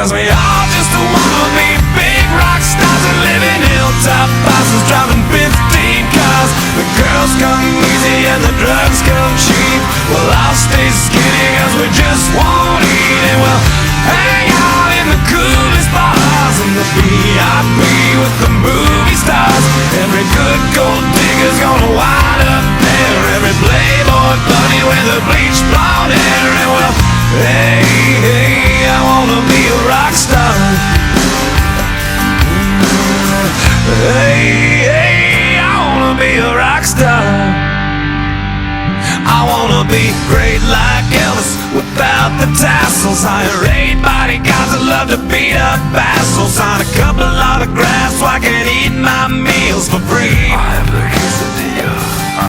'cause we all just wanna be big rock stars and live in hilltop houses, driving 15 cars. The girls come easy and the drugs come cheap. Well, I'll stay skinny 'cause we just won't eat, and we'll hang out in the coolest bars in the VIP with the movie stars. Every good gold digger's gonna wind up there, every playboy bunny with a bleached blonde hair. And well, hey, hey, I wanna be a rock star. Hey, hey, I wanna be a rock star. I wanna be great like Elvis without the tassels. Hire 8 bodyguards that love to beat up assholes. Sign a couple autographs so I can eat my meals for free. I have the quesadilla.